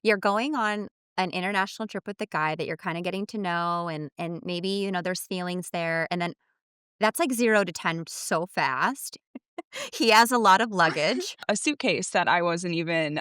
you're going on an international trip with the guy that you're kinda getting to know and maybe, there's feelings there, and then that's like 0 to 10 so fast. He has a lot of luggage. A suitcase that I wasn't even,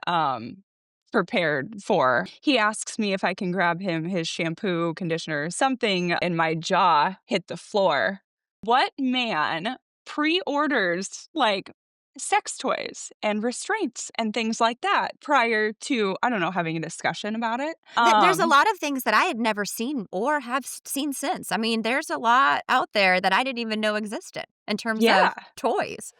prepared for. He asks me if I can grab him his shampoo, conditioner, something, and my jaw hit the floor. What man pre-orders, like, sex toys and restraints and things like that prior to, I don't know, having a discussion about it? There's a lot of things that I had never seen or have seen since. I mean, there's a lot out there that I didn't even know existed in terms of Yeah. toys.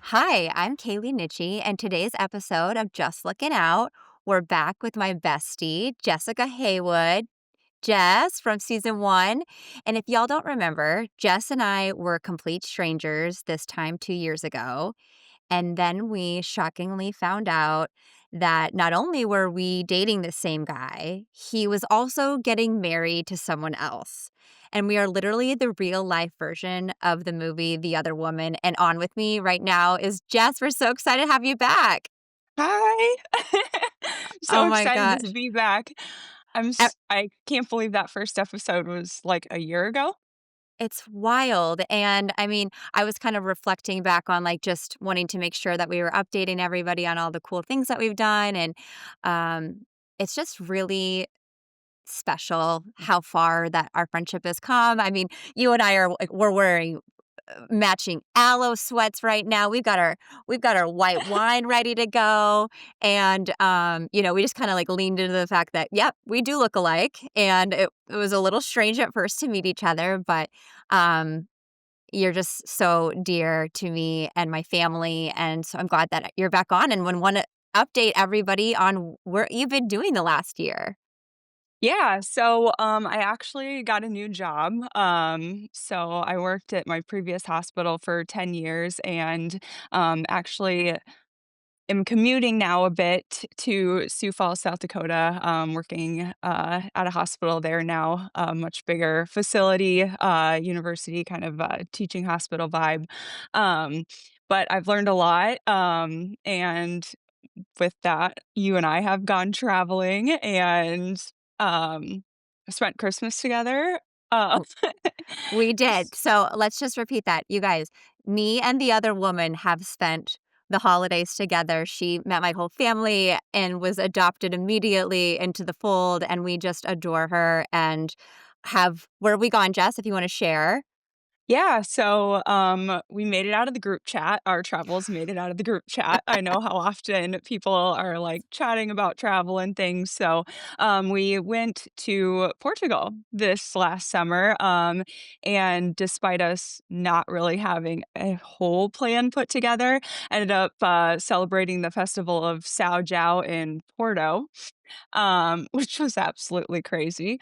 Hi, I'm Kalie Nitzsche, and today's episode of Just Looking Out, we're back with my bestie, Jessica Heywood, Jess from season 1. And if y'all don't remember, Jess and I were complete strangers this time 2 years ago. And then we shockingly found out that not only were we dating the same guy, he was also getting married to someone else. And we are literally the real life version of the movie The Other Woman. And on with me right now is Jess. We're so excited to have you back. Hi. Oh So my excited to gosh. be back. I can't believe that first episode was, like, a year ago? It's wild, and I mean, I was kind of reflecting back on, like, just wanting to make sure that we were updating everybody on all the cool things that we've done, and, it's just really special how far that our friendship has come. I mean, you and I are like, we're wearing matching aloe sweats right now. We've got our white wine ready to go, and we just kind of like leaned into the fact that yep, we do look alike, and it was a little strange at first to meet each other, but um, you're just so dear to me and my family, and so I'm glad that you're back on and want to update everybody on what you've been doing the last year. Yeah, so, I actually got a new job. So I worked at my previous hospital for 10 years and, actually am commuting now a bit to Sioux Falls, South Dakota, working, at a hospital there now, a much bigger facility, university kind of, teaching hospital vibe. Um, but I've learned a lot, and with that, you and I have gone traveling and, um, spent Christmas together. Uh, We did. So let's just repeat that. You guys, me and the other woman have spent the holidays together. She met my whole family and was adopted immediately into the fold. And we just adore her and have, where have we gone, Jess, if you want to share? Yeah, so, we made it out of the group chat. Our travels made it out of the group chat. I know how often people are, like, chatting about travel and things, so, we went to Portugal this last summer, and despite us not really having a whole plan put together, ended up, celebrating the festival of São João in Porto, which was absolutely crazy.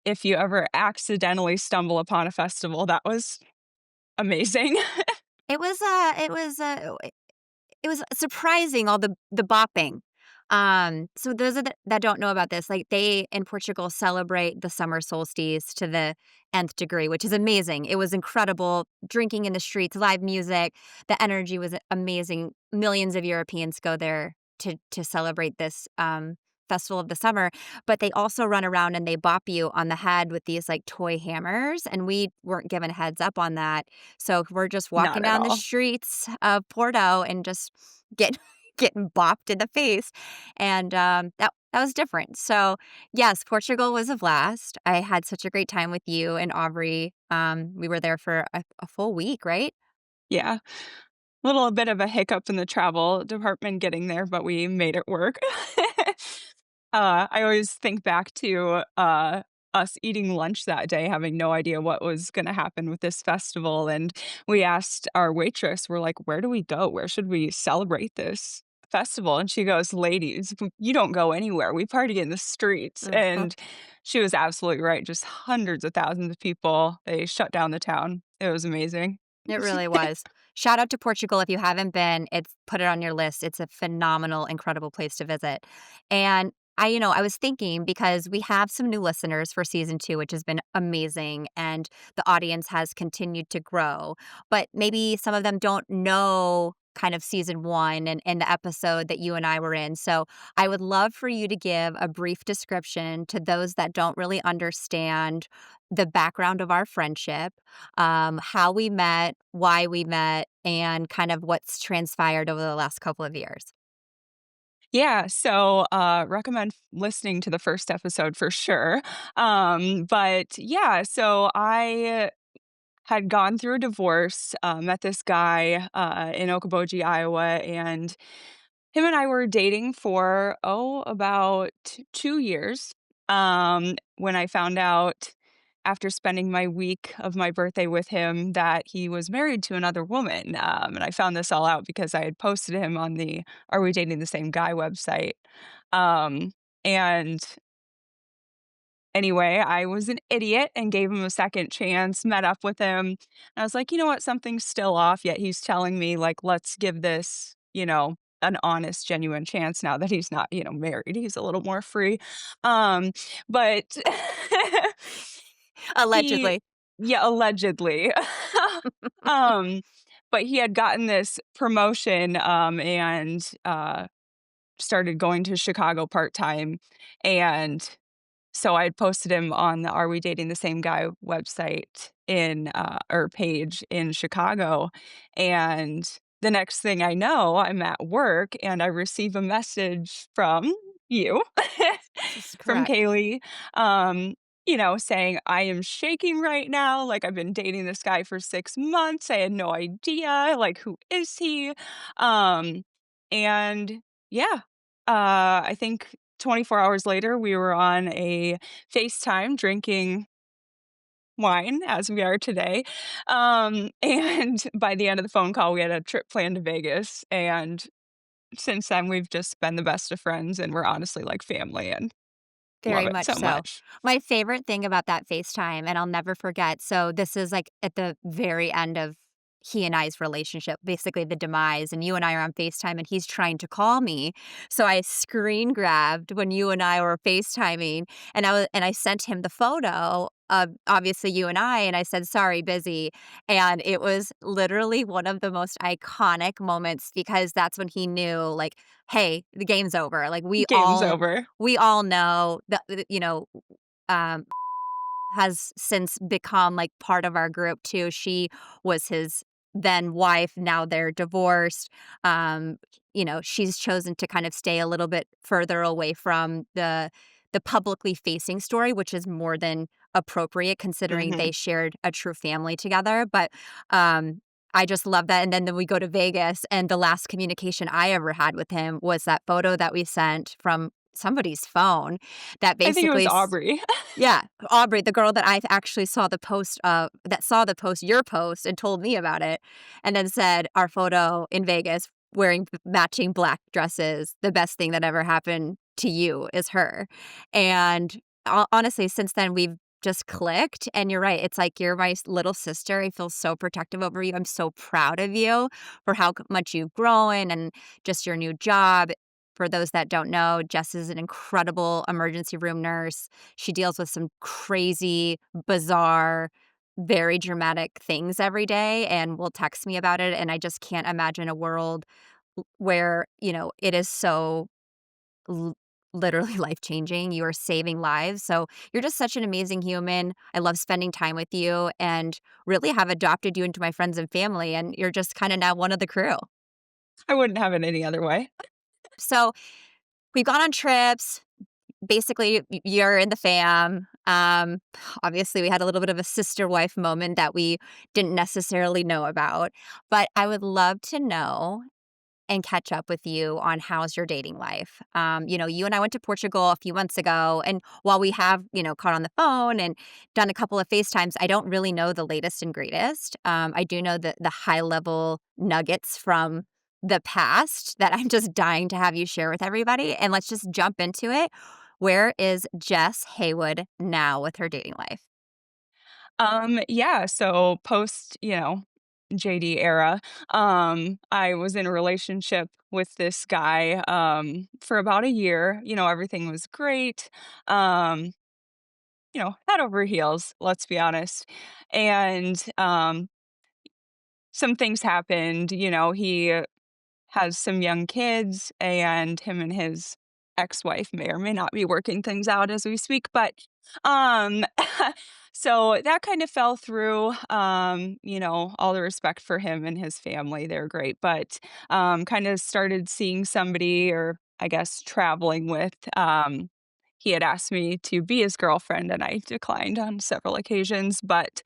If you ever accidentally stumble upon a festival, that was amazing. It was, it was surprising all the bopping. So those of that don't know about this, like they in Portugal celebrate the summer solstice to the nth degree, which is amazing. It was incredible. Drinking in the streets, live music, the energy was amazing. Millions of Europeans go there to celebrate this festival of the summer, but they also run around and they bop you on the head with these like toy hammers, and we weren't given a heads up on that. So we're just walking Not at down the all. streets of Porto and just get getting bopped in the face, and, that was different. So, yes, Portugal was a blast. I had such a great time with you and Aubrey. We were there for a full week, right? Yeah. Little bit of a hiccup in the travel department getting there, but we made it work. I always think back to, us eating lunch that day, having no idea what was gonna happen with this festival, and we asked our waitress, we're like, "Where do we go? Where should we celebrate this festival?" And she goes, "Ladies, you don't go anywhere. We party in the streets." Mhm. And she was absolutely right, just hundreds of thousands of people. They shut down the town. It was amazing. It really was. Shout out to Portugal if you haven't been, put it on your list. It's a phenomenal, incredible place to visit. And I was thinking because we have some new listeners for season 2, which has been amazing, and the audience has continued to grow, but maybe some of them don't know kind of season 1 and the episode that you and I were in, so I would love for you to give a brief description to those that don't really understand the background of our friendship, how we met, why we met, and kind of what's transpired over the last couple of years. Yeah, so, recommend listening to the first episode for sure. But yeah, so I had gone through a divorce, met this guy, in Okoboji, Iowa, and him and I were dating for, about 2 years, when I found out after spending my week of my birthday with him that he was married to another woman, and I found this all out because I had posted him on the "Are We Dating the Same Guy" website, and anyway, I was an idiot and gave him a second chance, met up with him, and I was like, "You know what? Something's still off," yet he's telling me, like, "Let's give this, an honest, genuine chance now that he's not, married." He's a little more free. But he Allegedly. yeah, allegedly. Um, but he had gotten this promotion, and, started going to Chicago part-time, and so I had posted him on the "Are We Dating the Same Guy" website or page in Chicago, and the next thing I know, I'm at work and I receive a message from you, This is from correct. Kalie, saying, "I am shaking right now, like, I've been dating this guy for 6 months, I had no idea, like, who is he?" Um, and yeah, I think 24 hours later, we were on a FaceTime drinking wine as we are today. And by the end of the phone call, we had a trip planned to Vegas. And since then, we've just been the best of friends and we're honestly like family and love Very it much so so. much. My favorite thing about that FaceTime, and I'll never forget, so this is, like, at the very end of he and I's relationship, basically the demise, and you and I are on FaceTime, and he's trying to call me, so I screen grabbed when you and I were FaceTiming, and I sent him the photo of, obviously, you and I said, "Sorry, busy," and it was literally one of the most iconic moments because that's when he knew, like, "Hey, the game's over." Like, Game's over. we all know that, um, has since become, like, part of our group too. She was his then wife, now they're divorced. She's chosen to kind of stay a little bit further away from the publicly facing story, which is more than appropriate considering Hmm. they shared a true family together, but, I just love that, and then we go to Vegas, and the last communication I ever had with him was that photo that we sent from somebody's phone that I think it was basically Aubrey. yeah, Aubrey, the girl that I actually saw the post, that saw the post your post and told me about it, and then said, "Our photo in Vegas wearing matching black dresses, the best thing that ever happened to you is her." And honestly, since then, we've just clicked, and you're right, it's like you're my little sister. I feel so protective over you. I'm so proud of you for how much you've grown and just your new job. For those that don't know, Jess is an incredible emergency room nurse. She deals with some crazy, bizarre, very dramatic things every day and will text me about it, and I just can't imagine a world where, it is so l literally life-changing. You are saving lives, so you're just such an amazing human. I love spending time with you and really have adopted you into my friends and family, and you're just kinda now one of the crew. I wouldn't have it any other way. So, we've gone on trips. Basically, you're in the fam. Obviously, we had a little bit of a sister wife moment that we didn't necessarily know about, but I would love to know and catch up with you on how's your dating life. You and I went to Portugal a few months ago, and while we have, caught on the phone and done a couple of FaceTimes, I don't really know the latest and greatest. I do know the high level nuggets from the past that I'm just dying to have you share with everybody. And let's just jump into it. Where is Jess Heywood now with her dating life? Yeah, so post, JD era. I was in a relationship with this guy, for about a year. Everything was great. Um, head over heels, let's be honest. And, some things happened. He has some young kids, and him and his ex-wife may or may not be working things out as we speak, but, um, so that kind of fell through. All the respect for him and his family, they're great, but, kinda started seeing somebody, or I guess traveling with, he had asked me to be his girlfriend, and I declined on several occasions, but,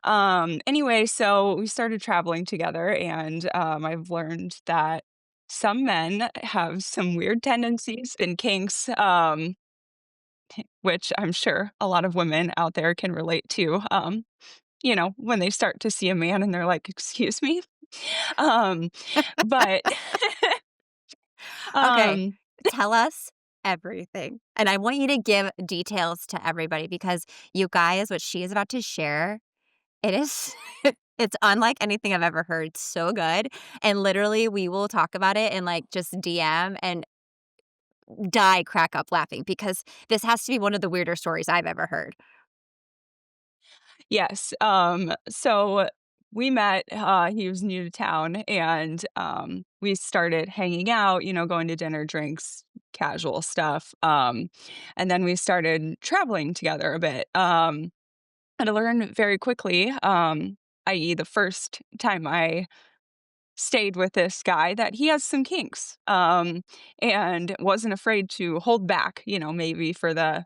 anyway, so we started traveling together, and, I've learned that some men have some weird tendencies and kinks, which I'm sure a lot of women out there can relate to. When they start to see a man and they're like, "Excuse me?" Um, but, Okay, um, tell us everything, and I want you to give details to everybody because you guys, what she is about to share, it is it's unlike anything I've ever heard, so good, and literally, we will talk about it and, like, just DM and die crack up laughing because this has to be one of the weirder stories I've ever heard. yes, so we met, he was new to town, and, we started hanging out, going to dinner, drinks, casual stuff, and then we started traveling together a bit. And I learned very quickly, i.e., the first time I stayed with this guy, that he has some kinks, and wasn't afraid to hold back, maybe for the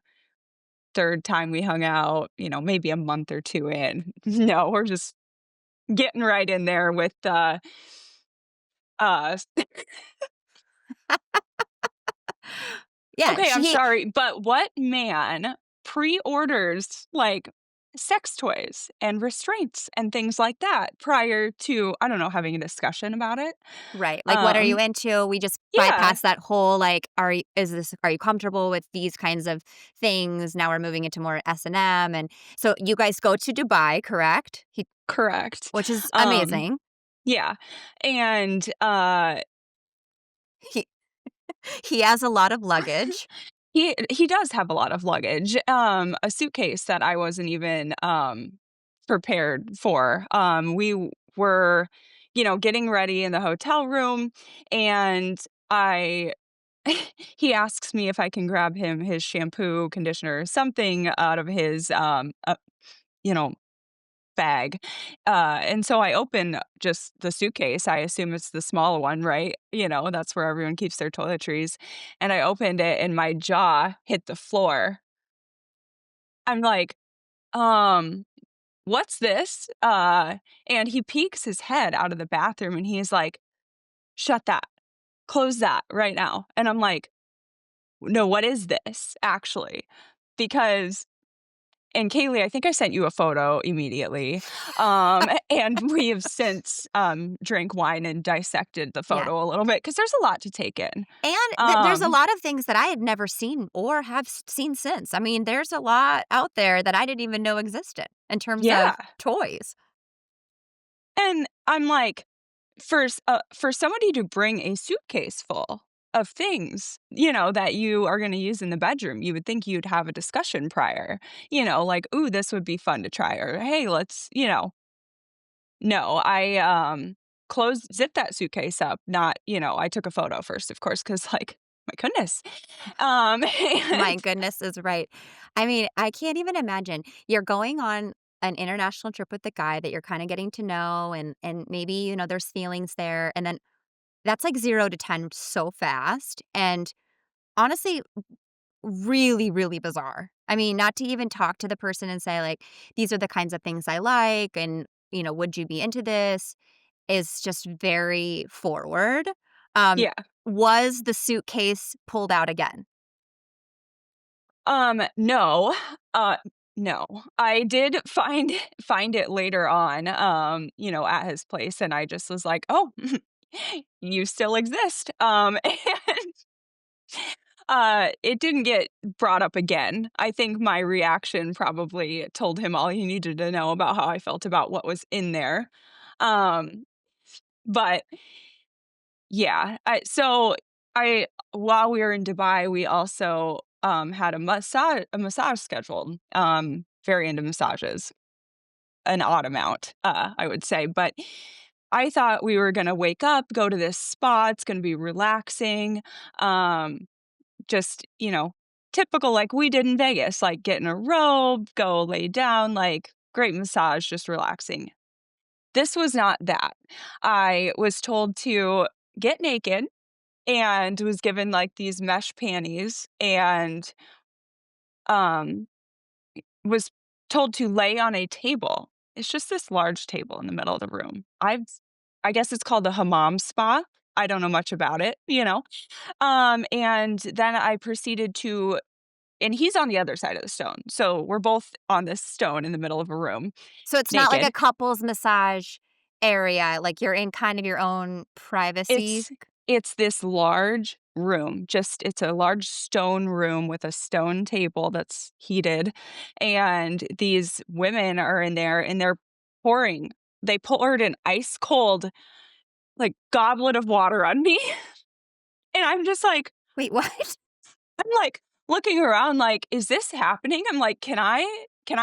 third time we hung out, maybe a month or 2 in. No, we're just getting right in there with, uh Yeah, okay, I'm she sorry, but what man pre-orders, like, sex toys and restraints and things like that prior to, I don't know, having a discussion about it? right, like, "What are you Um, into?" We just yeah, bypass that whole, like, are you comfortable with these kinds of things? Now we're moving into more S&M, and so you guys go to Dubai, correct? correct. Which is Um, amazing. yeah, and, He he has a lot of luggage. he does have a lot of luggage, a suitcase that I wasn't even, prepared for. We were, getting ready in the hotel room, and I he asks me if I can grab him his shampoo, conditioner, something out of his, you know, bag. And so I open just the suitcase. I assume it's the small one, right? That's where everyone keeps their toiletries. And I opened it and my jaw hit the floor. I'm like, um, what's this? And he peeks his head out of the bathroom and he's like, shut that, close that right now. And I'm like, no, what is this actually? Because And Kalie, I think I sent you a photo immediately, and we have since, drank wine and dissected the Yeah, photo a little bit because there's a lot to take in. and there's a Um, lot of things that I had never seen or have seen since. I mean, there's a lot out there that I didn't even know existed in terms yeah, of toys. and I'm like, for somebody to bring a suitcase full of things, that you are gonna use in the bedroom, you would think you'd have a discussion prior, like, "Ooh, this would be fun to try," or, "Hey, let's," No, I, zipped that suitcase up, not, I took a photo first, of course, because like, my goodness. My And goodness is right. I mean, I can't even imagine. You're going on an international trip with the guy that you're kinda getting to know and maybe, there's feelings there, and then that's like 0 to 10 so fast, and honestly, really, really bizarre. I mean, not to even talk to the person and say, like, "These are the kinds of things I like, and, would you be into this?" Is just very forward. Um, yeah, was the suitcase pulled out again? no, uh, no. I did find it later on, at his place, and I just was like, "Oh, you still exist." And it didn't get brought up again. I think my reaction probably told him all he needed to know about how I felt about what was in there. Um, but yeah, I while we were in Dubai, we also, had a massage scheduled, very into massages, an odd amount, I would say, but I thought we were gonna wake up, go to this spa, it's gonna be relaxing, um, just, typical like we did in Vegas, like get in a robe, go lay down, like great massage, just relaxing. This was not that. I was told to get naked and was given, like, these mesh panties and, um, was told to lay on a table. It's just this large table in the middle of the room. I guess it's called a Hammam spa. I don't know much about it, you know? And then I proceeded to and he's on the other side of the stone, so we're both on this stone in the middle of a room, So it's not like a naked. couple's massage area, like, you're in kind of your own privacy? It's this large room, just it's a large stone room with a stone table that's heated, and these women are in there, and pouring they poured an ice cold, like, goblet of water on me, and Wait, what? I'm, like, looking around like, "Is this happening?" I'm like, "Can I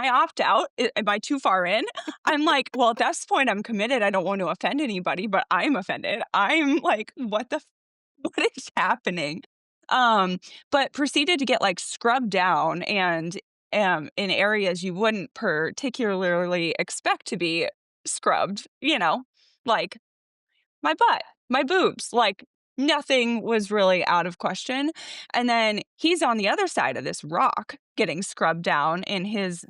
opt out? Am I too far in?" I'm like, "Well, at this point, I'm committed, I don't want to offend anybody, but I'm offended." I'm like, "What the what is happening?" Um, but proceeded to get, like, scrubbed down and, in areas you wouldn't particularly expect to be scrubbed, like my butt, my boobs, like, nothing was really out of question, and then he's on the other side of this rock getting scrubbed down in his,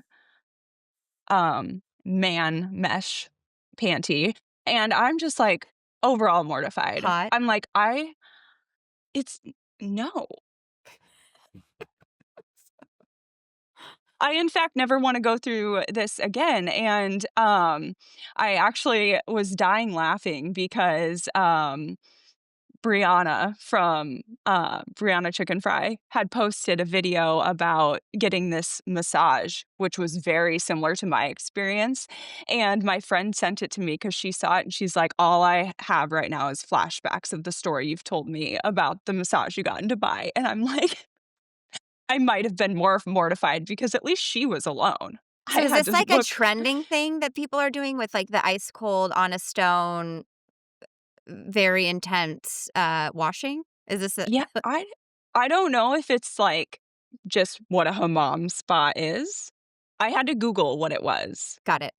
man mesh panty, and I'm just, like, overall mortified. Hot? I'm like, it's no. I, in fact, never wanna go through this again, and, I actually was dying laughing because, Brianna Chicken Fry had posted a video about getting this massage, which was very similar to my experience, and my friend sent it to me because she saw it, and she's like, "All I have right now is flashbacks of the story you've told me about the massage you got in Dubai," and I'm like I might have been more mortified because at least she was alone. I So is had this to like a look trending thing that people are doing with, like, the ice cold on a stone, very intense, washing? Is this a Yeah, I don't know if it's, like, just what a hammam spa is. I had to Google what it was. got it.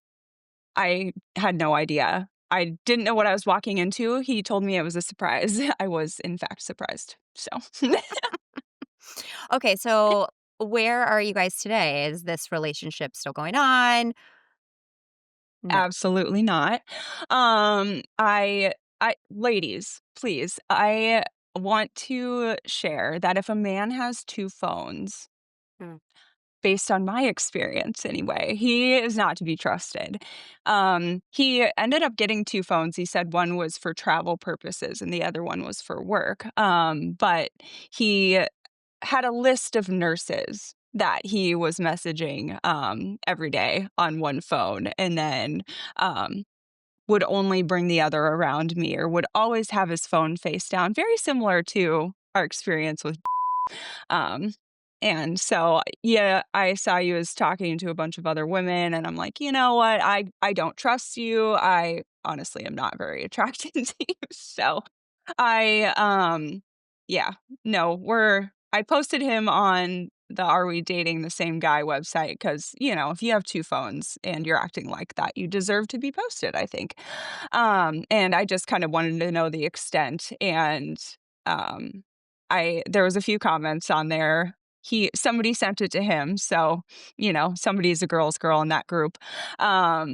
I had no idea. I didn't know what I was walking into. He told me it was a surprise. I was, in fact, surprised. So, Okay, so where are you guys today? Is this relationship still going on? No. absolutely not. I ladies, please, I want to share that if a man has 2 phones, Mm. based on my experience anyway, he is not to be trusted. He ended up getting 2 phones. He said one was for travel purposes and the other one was for work. But he had a list of nurses that he was messaging, every day on one phone, and then, um, would only bring the other around me or would always have his phone face down, very similar to our experience with um, and so, yeah, I saw you as talking to a bunch of other women, and I'm like, "You know what? I don't trust you. I honestly am not very attracted to you." So, I, yeah, no, I posted him on the Are We Dating the Same Guy website because if you have 2 phones and you're acting like that, you deserve to be posted, I think. And I just kind of wanted to know the extent, and, um I there was a few comments on there. Somebody sent it to him, so, somebody's a girl's girl in that group.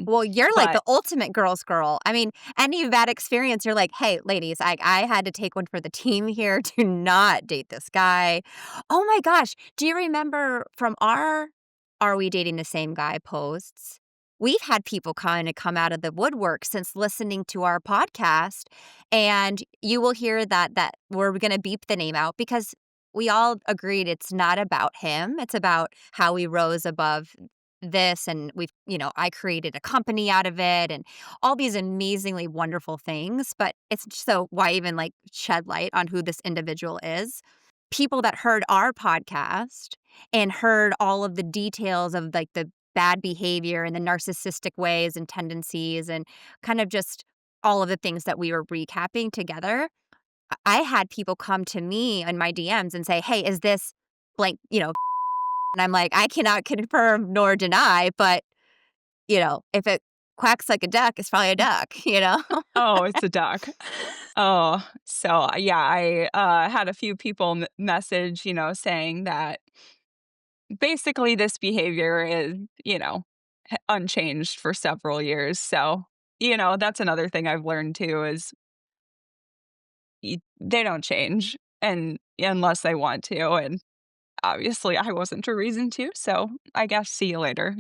Well, you're like But the ultimate girl's girl. I mean, any bad experience, you're like, "Hey, ladies, I had to take one for the team here. Do not date this guy." Oh my gosh, do you remember from our "Are We Dating the Same Guy" posts? We've had people kinda come out of the woodwork since listening to our podcast, and you will hear that we're gonna beep the name out because we all agreed it's not about him, it's about how we rose above this and I created a company out of it and all these amazingly wonderful things. But it's so why even like shed light on who this individual is? People that heard our podcast and heard all of the details of like the bad behavior and the narcissistic ways and tendencies and kind of just all of the things that we were recapping together. I had people come to me in my DMs and say, "Hey, is this blank?" And I'm like, "I cannot confirm nor deny, but if it quacks like a duck, it's probably a duck." Oh, it's a duck. Oh, so, yeah, I, had a few people message, saying that basically this behavior is, unchanged for several years, so, that's another thing I've learned too is they don't change and unless they want to, and obviously I wasn't a reason to, so I guess see you later.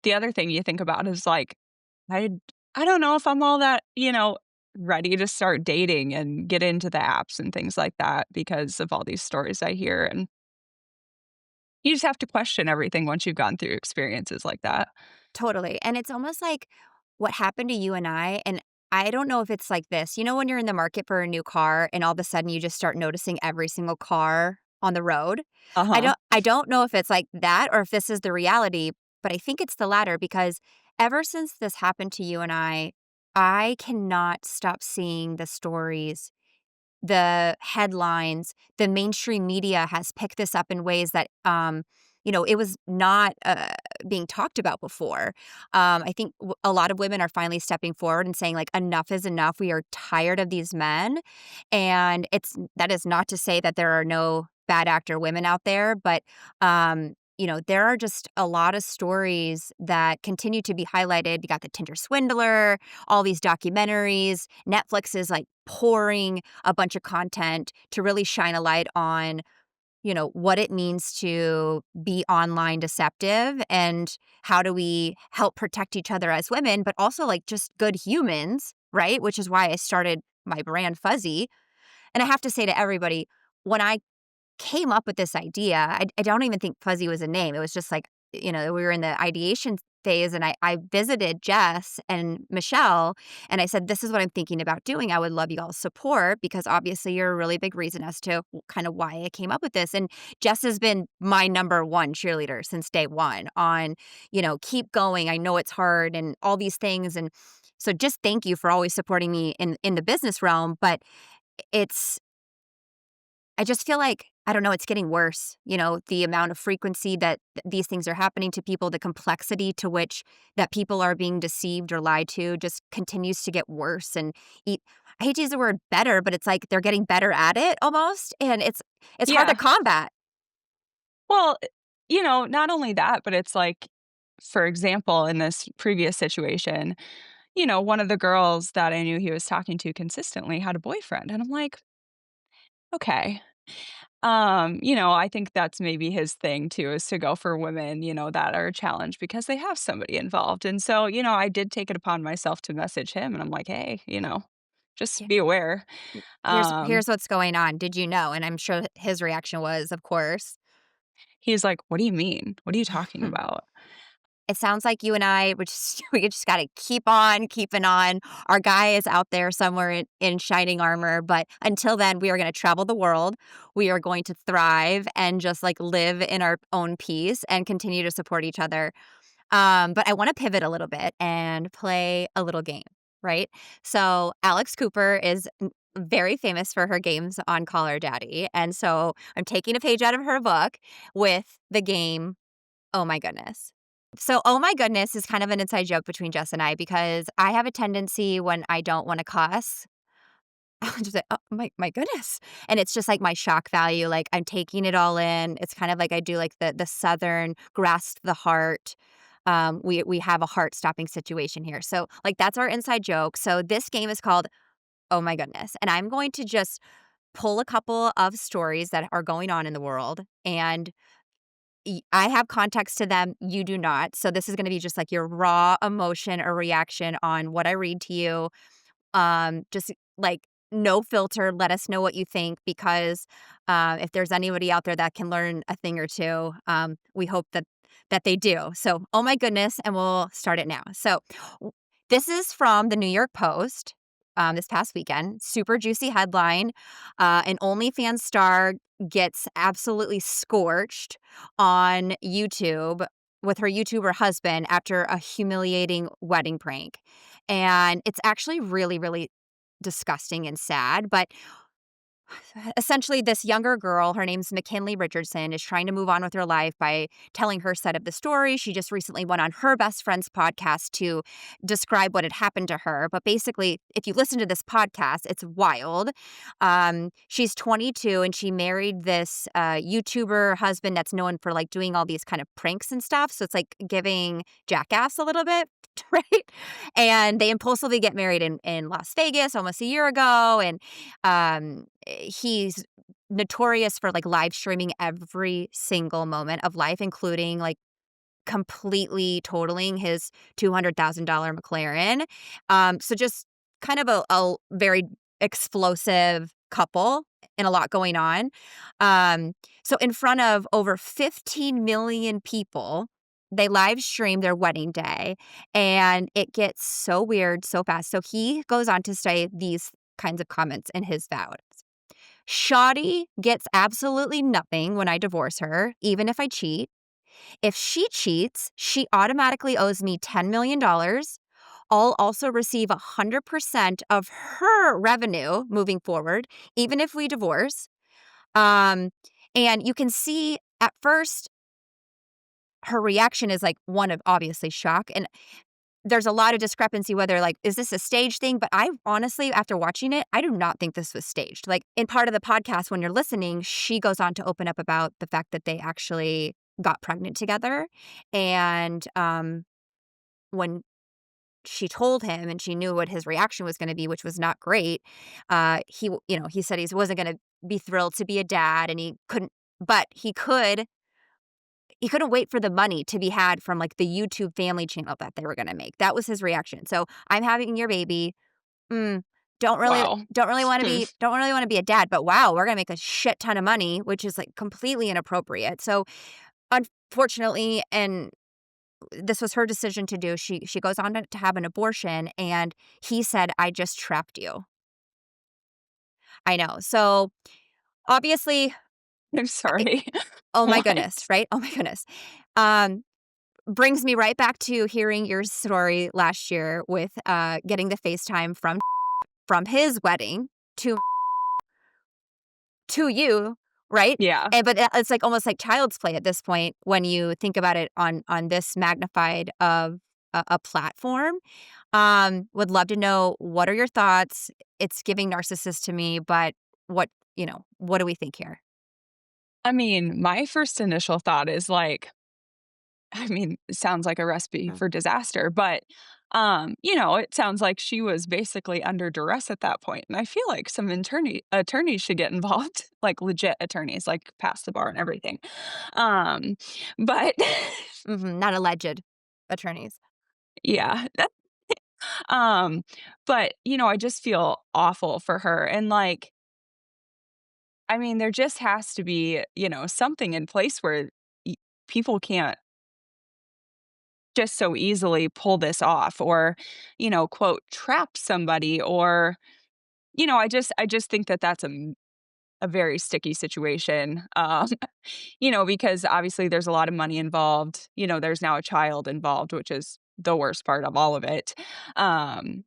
The other thing you think about is, like, I I don't know if I'm all that, ready to start dating and get into the apps and things like that because of all these stories I hear, and you just have to question everything once you've gone through experiences like that. Totally, and it's almost like what happened to you and I, and I don't know if it's like this. When you're in the market for a new car and all of a sudden you just start noticing every single car on the road? I Uh-huh. don't know if it's like that or if this is the reality, but I think it's the latter because ever since this happened to you and I cannot stop seeing the stories, the headlines, the mainstream media has picked this up in ways that, it was not being talked about before. I think a lot of women are finally stepping forward and saying, like, enough is enough. We are tired of these men. And that is not to say that there are no bad actor women out there, but, there are just a lot of stories that continue to be highlighted. You got the Tinder swindler, all these documentaries. Netflix is like pouring a bunch of content to really shine a light on, what it means to be online deceptive and how do we help protect each other as women, but also like just good humans, right? Which is why I started my brand Fuzzy. And I have to say to everybody, when I came up with this idea. I don't even think Fuzzy was a name. It was just like, we were in the ideation phase and I visited Jess and Michelle and I said, this is what I'm thinking about doing. I would love you all's support because obviously you're a really big reason as to kind of why I came up with this. And Jess has been my number one cheerleader since day one on, keep going. I know it's hard and all these things. And so just thank you for always supporting me in the business realm. But it's I just feel like, I don't know, it's getting worse, the amount of frequency that these things are happening to people, the complexity to which that people are being deceived or lied to just continues to get worse and e I hate to use the word better, but it's like they're getting better at it almost, and it's hard to Yeah. combat. Well, not only that, but it's like, for example, in this previous situation, one of the girls that I knew he was talking to consistently had a boyfriend, and I'm like, "Okay." I think that's maybe his thing too, is to go for women, that are challenged because they have somebody involved, and so, I did take it upon myself to message him, and I'm like, "Hey, just Yeah. be aware." Here's Um, what's going on, did you know? And I'm sure his reaction was, of course. he's like, "What do you mean? What are you talking about?" It sounds like you and I, we just gotta keep on keeping on. Our guy is out there somewhere in shining armor, but until then, we are gonna travel the world. We are going to thrive and just, like, live in our own peace and continue to support each other. But I wanna pivot a little bit and play a little game, right? So, Alex Cooper is very famous for her games on Call Her Daddy, and so I'm taking a page out of her book with the game Oh my goodness. So, oh my goodness is kind of an inside joke between Jess and I because I have a tendency when I don't wanna cuss, I'll just say, "Oh my goodness," and it's just like my shock value, like, I'm taking it all in. It's kind of like I do like the Southern grasp the heart. We have a heart-stopping situation here. So, like, that's our inside joke. So, this game is called Oh my goodness, and I'm going to just pull a couple of stories that are going on in the world and I have context to them, you do not. So this is gonna be just like your raw emotion or reaction on what I read to you. Just like no filter, let us know what you think because if there's anybody out there that can learn a thing or two, we hope that that they do. So, oh my goodness, and we'll start it now. So, w- this is from the New York Post this past weekend. Super juicy headline. An OnlyFans star gets absolutely scorched on YouTube with her YouTuber husband after a humiliating wedding prank. And it's actually really, really disgusting and sad. But essentially, this younger girl, her name's McKinley Richardson, is trying to move on with her life by telling her side of the story. She just recently went on her best friend's podcast to describe what had happened to her. But basically, if you listen to this podcast, it's wild. She's 22 and she married this YouTuber husband that's known for like doing all these kind of pranks and stuff. So it's like giving Jackass a little bit. Right. And they impulsively get married in Las Vegas almost a year ago. And he's notorious for, like, live streaming every single moment of life, including, like, completely totaling his $200,000 McLaren. So just kind of a very explosive couple and a lot going on. So in front of over 15 million people, they live stream their wedding day, and it gets so weird so fast. So he goes on to say these kinds of comments in his vows. Shawty gets absolutely nothing when I divorce her, even if I cheat. If she cheats, she automatically owes me $10 million. I'll also receive 100% of her revenue moving forward, even if we divorce. Um, and you can see at first her reaction is like one of obviously shock. And there's a lot of discrepancy whether, like, is this a stage thing? But I honestly, after watching it, I do not think this was staged. Like, in part of the podcast, when you're listening, she goes on to open up about the fact that they actually got pregnant together. And when she told him and she knew what his reaction was gonna be, which was not great, he said he wasn't gonna be thrilled to be a dad, and he couldn't but he couldn't wait for the money to be had from, like, the YouTube family channel that they were gonna make. That was his reaction. So, "I'm having your baby. Mm, don't really Wow. don't really wanna Hmm. be don't really wanna be a dad, but wow, we're gonna make a shit ton of money," which is, like, completely inappropriate. So, unfortunately, and this was her decision to do, she goes on to have an abortion, and he said, "I just trapped you." I know. So, obviously, I'm I sorry. oh my goodness, What? right? Oh my goodness. Um Brings me right back to hearing your story last year with, getting the FaceTime from his wedding to to you, right? Yeah. And but it's like almost like child's play at this point when you think about it on this magnified of a platform. Would love to know, what are your thoughts? It's giving narcissist to me, but what do we think here? I mean, my first initial thought is like, I mean, it sounds like a recipe Mm. for disaster, but, it sounds like she was basically under duress at that point, and I feel like some attorneys should get involved, like legit attorneys, like past the bar and everything. Um, but Mhm, not alleged attorneys. yeah, um, but, I just feel awful for her, and, like, I mean, there just has to be, something in place where y people can't just so easily pull this off or, quote, "trap somebody," or, I just think that that's a very sticky situation, because obviously there's a lot of money involved, there's now a child involved, which is the worst part of all of it. Um,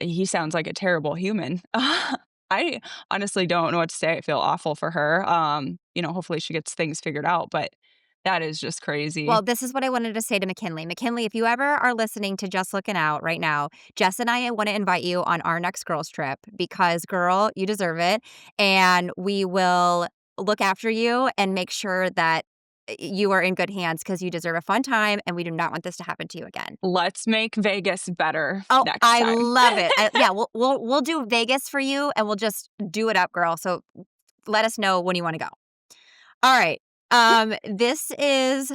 he sounds like a terrible human. I honestly don't know what to say. I feel awful for her. Hopefully she gets things figured out, but that is just Well, crazy. this is what I wanted to say to McKinley. McKinley, if you ever are listening to Just Looking Out right now, Jess and I want to invite you on our next girls trip because, girl, you deserve it. And we will look after you and make sure that you are in good hands because you deserve a fun time and we do not want this to happen to you again. Let's make Vegas better Oh, next I time. love it. Yeah, we'll do Vegas for you and we'll just do it up, girl. So let us know when you want to go. All right. This is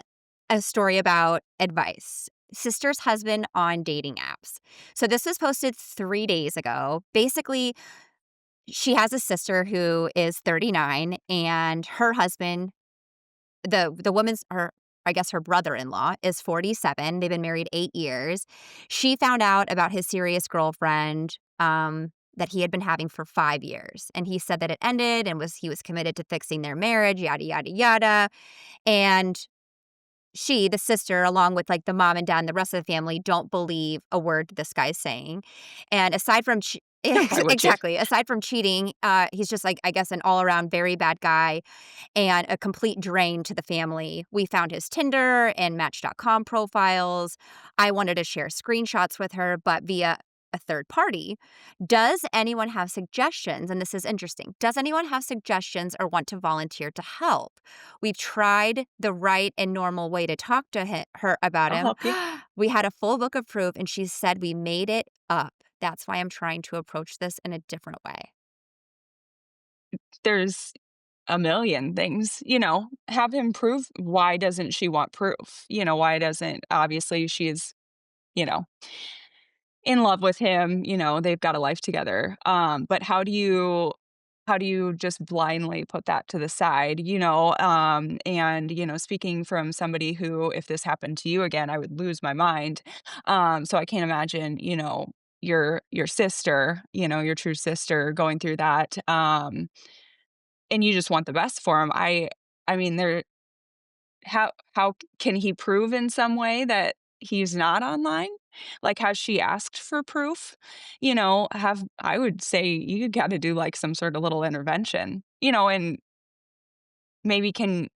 a story about advice. Sister's husband on dating apps. So this was posted 3 days ago. Basically, she has a sister who is 39 and her husband, the woman's her I guess her brother-in-law, is 47. They've been married 8 years. She found out about his serious girlfriend, that he had been having for 5 years, and he said that it ended and he was committed to fixing their marriage, yada, yada, yada, and she, the sister, along with, like, the mom and dad and the rest of the family, don't believe a word this guy's saying, and aside from Why would you? exactly. Aside from cheating, he's just, like, I guess, an all-around very bad guy and a complete drain to the family. We found his Tinder and Match.com profiles. I wanted to share screenshots with her, but via a third party. Does anyone have suggestions? And this is interesting. Does anyone have suggestions or want to volunteer to help? We've tried the right and normal way to talk to her about I'll him. help you. We had a full book of proof, and she said we made it up. That's why I'm trying to approach this in a different way. There's a million things, have him prove why doesn't she want proof? Why doesn't obviously she's, you know, in love with him, they've got a life together. But how do you just blindly put that to the side, and, speaking from somebody who, if this happened to you again, I would lose my mind. So I can't imagine, your sister, your true sister going through that. And you just want the best for him. I mean, how can he prove in some way that he's not online? Like, has she asked for proof? Have I would say you gotta do, like, some sort of little intervention, and maybe can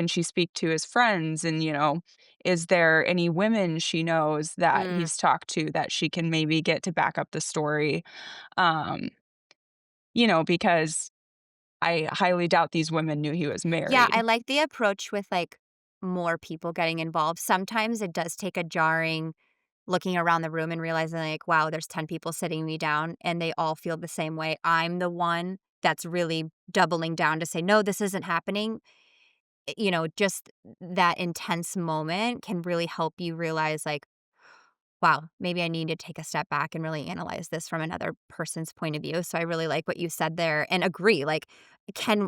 she speak to his friends and, is there any women she knows that Mm. he's talked to that she can maybe get to back up the story? Um, because I highly doubt these women knew he was Yeah, I married. like the approach with, like, more people getting involved. Sometimes it does take a jarring looking around the room and realizing, like, wow, there's 10 people sitting me down and they all feel the same way. I'm the one that's really doubling down to say, no, this isn't happening. Just that intense moment can really help you realize, like, wow, maybe I need to take a step back and really analyze this from another person's point of view. So I really like what you said there and agree. Like, can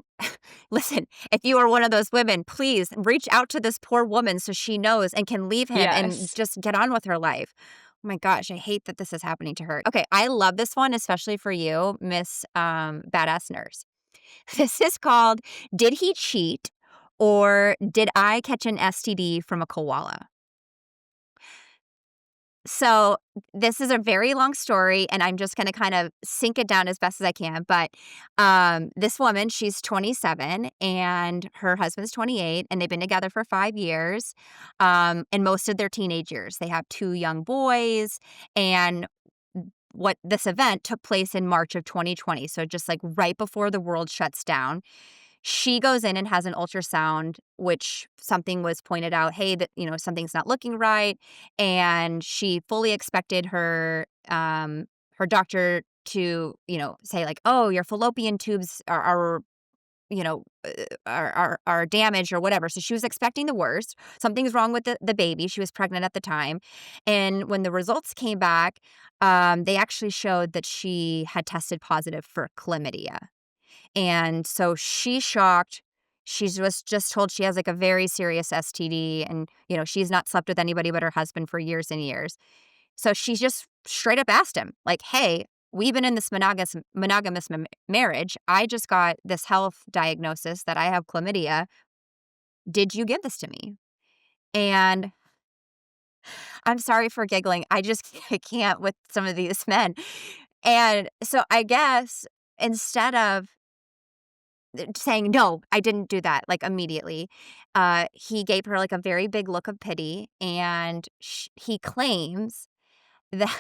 listen, if you are one of those women, please reach out to this poor woman so she knows and can leave him and Yes. just get on with her life. Oh my gosh, I hate that this is happening to her. Okay, I love this one, especially for you, Miss Badass Nurse. This is called Did He Cheat or Did I Catch an STD from a Koala? So, this is a very long story, and I'm just gonna kind of sink it down as best as I can, but, this woman, she's 27, and her husband's 28, and they've been together for 5 years, and most of their teenage years. They have 2 young boys, and what this event took place in March of 2020, so just, like, right before the world shuts down. She goes in and has an ultrasound, which something was pointed out, "Hey, that, something's not looking right," and she fully expected her doctor to, say like, "Oh, your fallopian tubes you know, are damaged or whatever." So she was expecting the worst. Something's wrong with the baby. She was pregnant at the time. And when the results came back, they actually showed that she had tested positive for chlamydia. And so she's shocked. She was just told she has like a very serious STD and, she's not slept with anybody but her husband for years and years. So she just straight up asked him, like, "Hey, we've been in this monogamous marriage. I just got this health diagnosis that I have chlamydia. Did you give this to me?" And I'm sorry for giggling. I just I can't with some of these men. And so I guess instead of saying, "No, I didn't do that," like, immediately, he gave her, like, a very big look of pity, and he claims that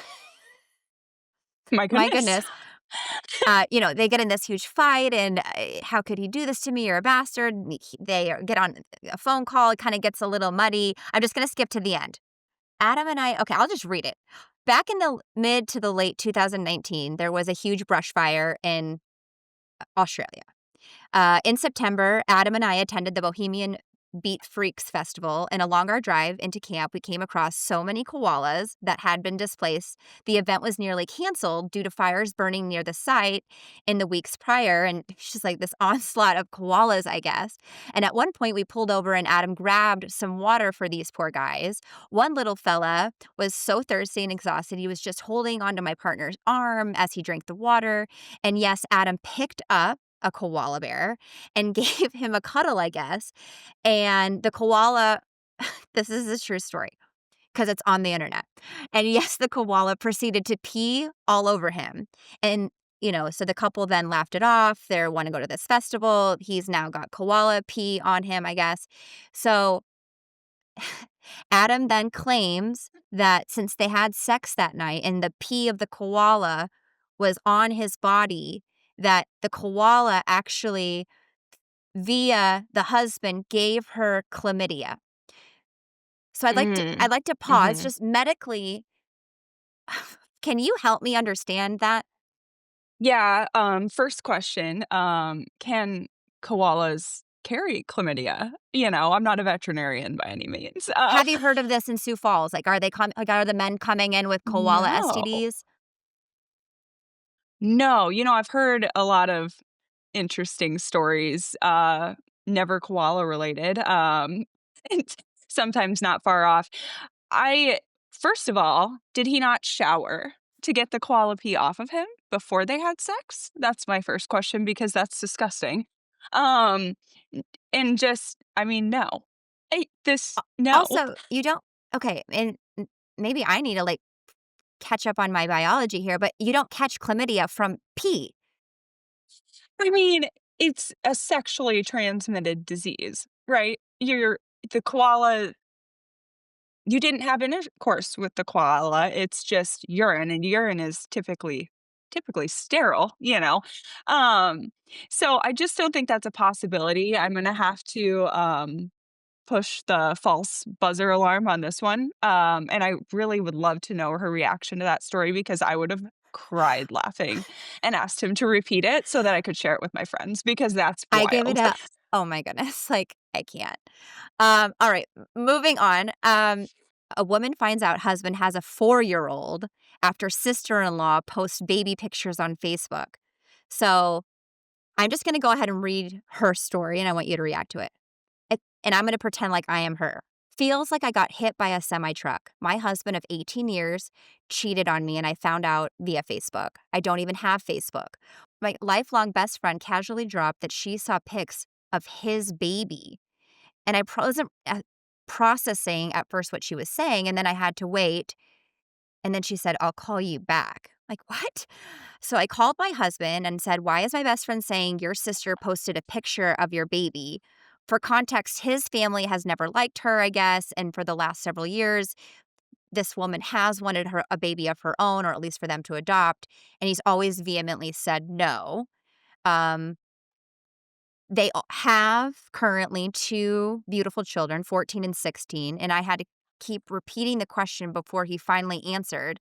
My my goodness. goodness, they get in this huge fight, and, "How could he do this to me? You're a bastard." And they get on a phone call, it kinda gets a little muddy. I'm just gonna skip to the end. Adam and I okay, I'll just read it. Back in the mid to the late 2019, there was a huge brush fire in Australia. In September, Adam and I attended the Bohemian Beat Freaks Festival, and along our drive into camp, we came across so many koalas that had been displaced. The event was nearly canceled due to fires burning near the site in the weeks prior. And it's just like this onslaught of koalas, I guess. And at one point, we pulled over and Adam grabbed some water for these poor guys. One little fella was so thirsty and exhausted, he was just holding onto my partner's arm as he drank the water. And yes, Adam picked up a koala bear and gave him a cuddle, I guess. And the koala, this is a true story because it's on the internet. And yes, the koala proceeded to pee all over him. And, so the couple then laughed it off. They want to go to this festival. He's now got koala pee on him, I guess. So Adam then claims that since they had sex that night and the pee of the koala was on his body, that the koala actually, via the husband, gave her chlamydia. So Mm. I'd like to pause Mhm. just medically. Can you help me understand that? Yeah, first question, can koalas carry chlamydia? I'm not a veterinarian by any means. Have you heard of this in Sioux Falls? Like, are the men coming in with koala No. STDs? No, I've heard a lot of interesting stories, never koala related, and sometimes not far off. I First of all, did he not shower to get the koala pee off of him before they had sex? That's my first question because that's disgusting. Um, n and just I mean, no. No. Also, you don't okay, and maybe I need to, like, catch up on my biology here, but you don't catch chlamydia from pee. I mean, it's a sexually transmitted disease, right? The koala You didn't have intercourse with the koala, it's just urine, and urine is typically sterile, you know? Um, so I just don't think that's a possibility. I'm gonna have to, push the false buzzer alarm on this one, and I really would love to know her reaction to that story because I would've cried laughing and asked him to repeat it so that I could share it with my friends because that's I give it wild. a oh my goodness, like, I can't. All right, moving on. A woman finds out husband has a 4-year-old after sister-in-law posts baby pictures on Facebook. So, I'm just gonna go ahead and read her story, and I want you to react to it. And I'm gonna pretend like I am her. Feels like I got hit by a semi truck. My husband of 18 years cheated on me, and I found out via Facebook. I don't even have Facebook. My lifelong best friend casually dropped that she saw pics of his baby, and I wasn't processing at first what she was saying, and then I had to wait. And then she said, "I'll call you back." Like, what? So I called my husband and said, "Why is my best friend saying your sister posted a picture of your baby?" For context, his family has never liked her, I guess. And for the last several years, this woman has wanted her a baby of her own, or at least for them to adopt. And he's always vehemently said no. Um, they have currently two beautiful children, 14 and 16. And I had to keep repeating the question before he finally answered.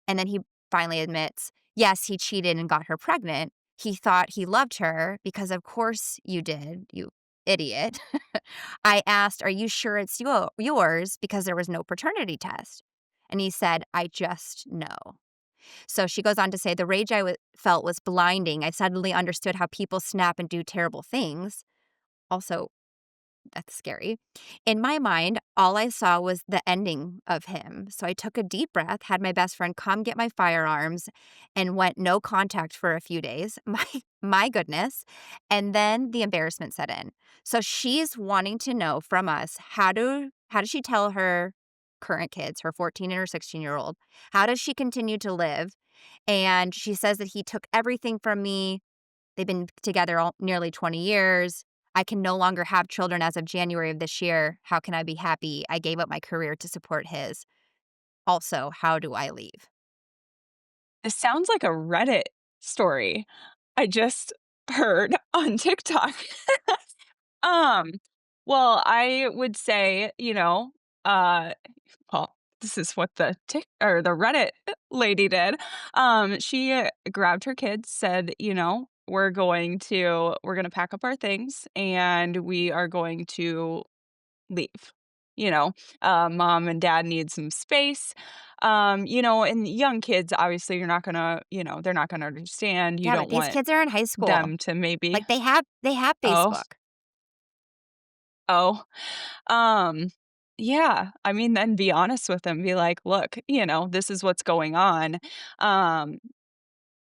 And then he finally admits, yes, he cheated and got her pregnant. He thought he loved her because, of course, you did, you idiot. I asked, "Are you sure it's yours?" Because there was no paternity test. And he said, "I just know." So she goes on to say, the rage felt was blinding. I suddenly understood how people snap and do terrible things. Also, that's scary. In my mind, all I saw was the ending of him. So I took a deep breath, had my best friend come get my firearms, and went no contact for a few days. My goodness. And then the embarrassment set in. So she's wanting to know from us, how does she tell her current kids, her 14 and her 16-year-old, how does she continue to live? And she says that he took everything from me. They've been together nearly 20 years. I can no longer have children as of January of this year. How can I be happy? I gave up my career to support his. Also, how do I leave? This sounds like a Reddit story I just heard on TikTok. Um, well, I would say, uh, well, this is what the Reddit lady did. She grabbed her kids, said, we're gonna pack up our things and we are going to leave. You know, mom and dad need some space. And young kids, obviously, you're not gonna, they're not gonna understand. You Yeah, but don't these want kids are in high school. them to maybe, Like, they have oh, Facebook. oh, um, yeah. I mean, then be honest with them. Be like, look, this is what's going on. Um,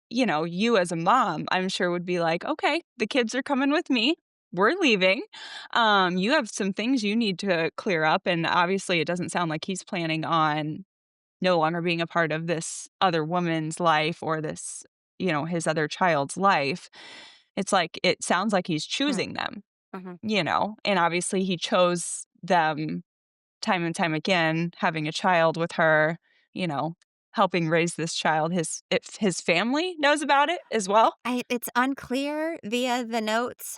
you as a mom, I'm sure would be like, okay, the kids are coming with me. We're leaving. You have some things you need to clear up. And obviously, it doesn't sound like he's planning on no longer being a part of this other woman's life or this, his other child's life. It's like, it sounds like he's Mm, choosing them, mhm. and obviously he chose them time and time again, having a child with her, you know, helping raise this child. If his family knows about it as well. It's unclear via the notes,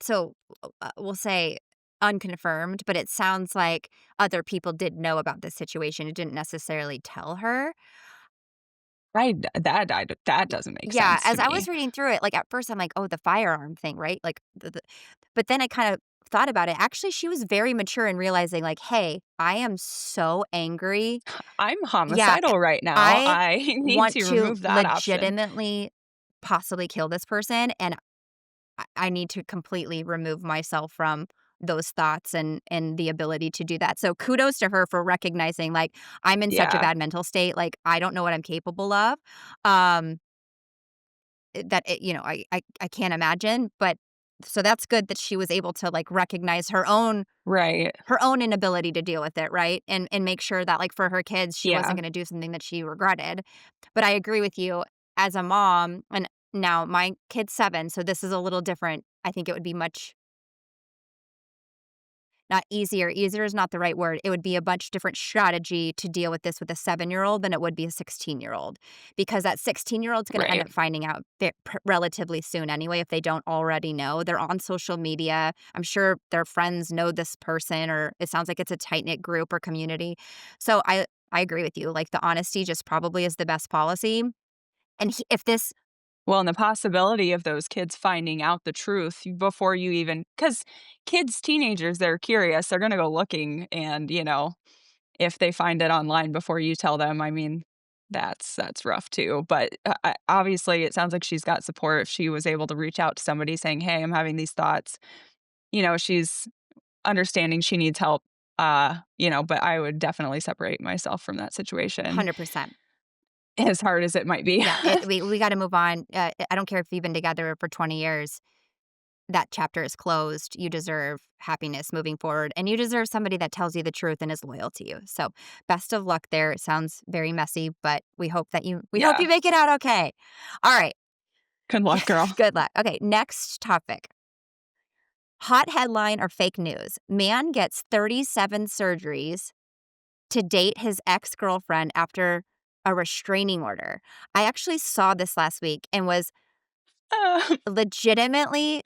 so, we'll say unconfirmed, but it sounds like other people did know about this situation, it didn't necessarily tell her. Right, that doesn't make Yeah, sense to as I me. was reading through it, like, at first I'm like, "Oh, the firearm thing," right? Like, but then I kind of thought about it, actually, she was very mature in realizing, like, "Hey, I am so angry." I'm Yeah, homicidal right now. I I need want to to remove that option. legitimately possibly kill this person, and I need to completely remove myself from those thoughts and the ability to do that. So kudos to her for recognizing, like, I'm in such a Yeah, bad mental state, like, I don't know what I'm capable of. Um, that it, I can't imagine, but so that's good that she was able to, like, recognize right. her own inability to deal with it, right? And make sure that, like, for her kids, she Yeah, wasn't gonna do something that she regretted. But I agree with you as a mom, and now my kid's 7, so this is a little different. I think it would be much not easier, easier is not the right word. It would be a much different strategy to deal with this with a 7-year-old than it would be a 16-year-old, because that 16-year-old's gonna end right. up finding out relatively soon anyway if they don't already know. They're on social media. I'm sure their friends know this person, or it sounds like it's a tight-knit group or community. So I agree with you, like, the honesty just probably is the best policy, and he if this Well, and the possibility of those kids finding out the truth before you even, because kids, teenagers, they're curious, they're gonna go looking and, if they find it online before you tell them, I mean, that's rough too, but, obviously, it sounds like she's got support if she was able to reach out to somebody saying, "Hey, I'm having these thoughts." She's understanding she needs help, but I would definitely separate myself from that situation, 100%. as hard as it might be. Yeah, we gotta move on. I don't care if you've been together for 20 years. That chapter is closed. You deserve happiness moving forward, and you deserve somebody that tells you the truth and is loyal to you. So, best of luck there. It sounds very messy, but we hope you Yeah. make it out okay. All right. Good luck, girl. Good luck. Okay, next topic. Hot headline or fake news. Man gets 37 surgeries to date his ex-girlfriend after a restraining order. I actually saw this last week and was Uh, legitimately,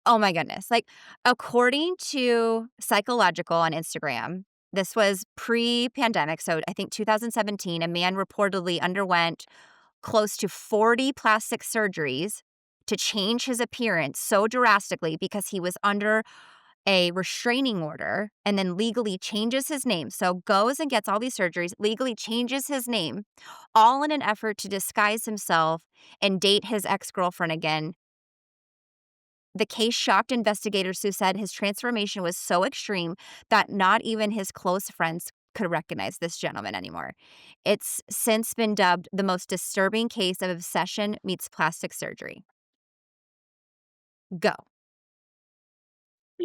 oh my goodness. Like, according to Psychological on Instagram, this was pre-pandemic, so I think 2017, a man reportedly underwent close to 40 plastic surgeries to change his appearance so drastically because he was under a restraining order, and then legally changes his name. So goes and gets all these surgeries, legally changes his name, all in an effort to disguise himself and date his ex-girlfriend again. The case shocked investigators who said his transformation was so extreme that not even his close friends could recognize this gentleman anymore. It's since been dubbed the most disturbing case of obsession meets plastic surgery. Go.